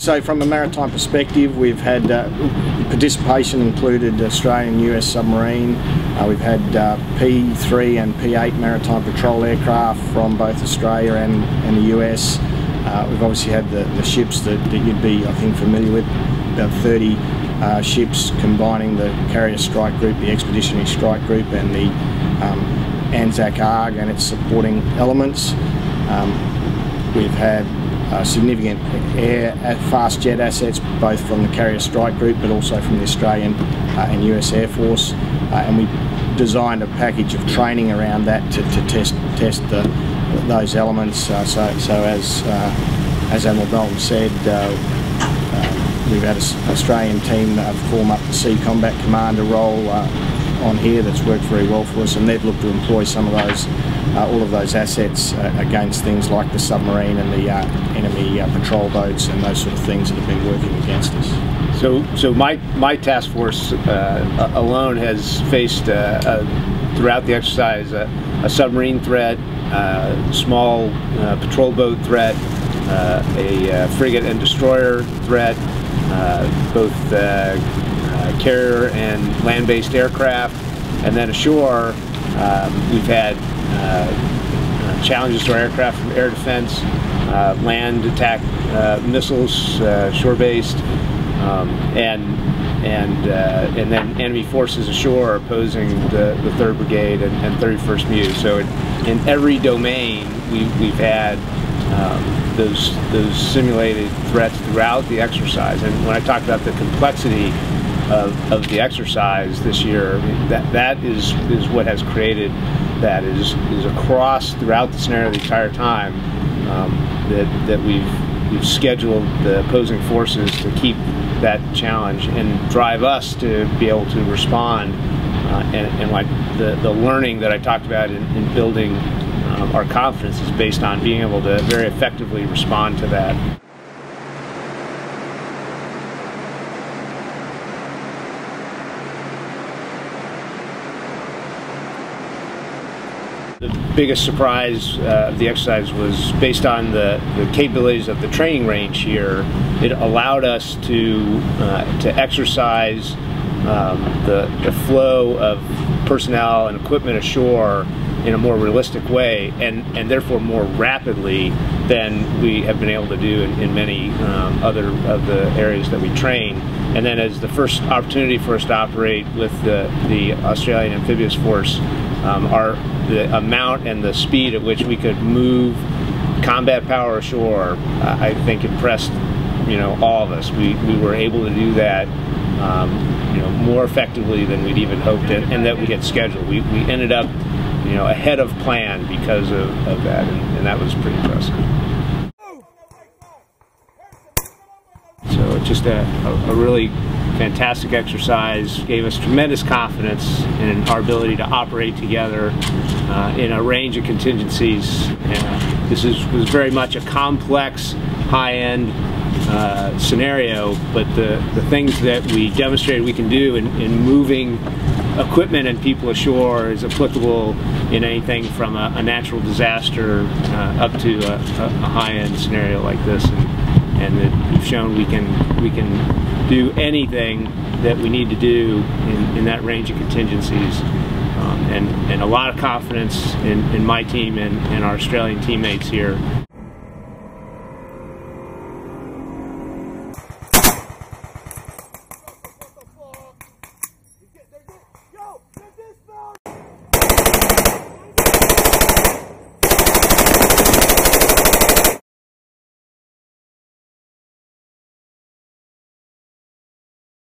So from a maritime perspective, we've had participation included Australian US submarine. We've had P3 and P8 maritime patrol aircraft from both Australia and the US. We've obviously had the ships that you'd be, I think, familiar with, about 30 ships combining the Carrier Strike Group, the Expeditionary Strike Group, and the Anzac ARG and its supporting elements. We've had significant air fast jet assets, both from the Carrier Strike Group but also from the Australian and US Air Force, and we designed a package of training around that to test those elements. So as Admiral Dalton said, we've had an Australian team form up the Sea Combat Commander role on here that's worked very well for us, and they've looked to employ some of those, all of those assets against things like the submarine and the enemy patrol boats and those sort of things that have been working against us. So my task force alone has faced throughout the exercise a submarine threat, small patrol boat threat, a frigate and destroyer threat, both carrier and land-based aircraft, and then ashore we've had challenges to our aircraft from air defense, land attack missiles, shore-based, and then enemy forces ashore opposing the 3rd Brigade and 31st MU. So in every domain we've had those simulated threats throughout the exercise. And when I talk about the complexity of the exercise this year, that is what has created that is across throughout the scenario the entire time, that we've scheduled the opposing forces to keep that challenge and drive us to be able to respond, and like the learning that I talked about in building our confidence is based on being able to very effectively respond to that. The biggest surprise of the exercise was based on the capabilities of the training range here. It allowed us to exercise the flow of personnel and equipment ashore in a more realistic way, and therefore more rapidly than we have been able to do in many other of the areas that we train. And then as the first opportunity for us to operate with the Australian Amphibious Force, the amount and the speed at which we could move combat power ashore, I think impressed all of us. We were able to do that more effectively than we'd even hoped, and that we had scheduled. We ended up ahead of plan because of that, and that was pretty impressive. So just a really fantastic exercise, gave us tremendous confidence in our ability to operate together in a range of contingencies. This was very much a complex, high-end scenario, but the things that we demonstrated we can do in moving equipment and people ashore is applicable in anything from a natural disaster up to a high-end scenario like this, and that we've shown we can do anything that we need to do in that range of contingencies, and a lot of confidence in my team and our Australian teammates here.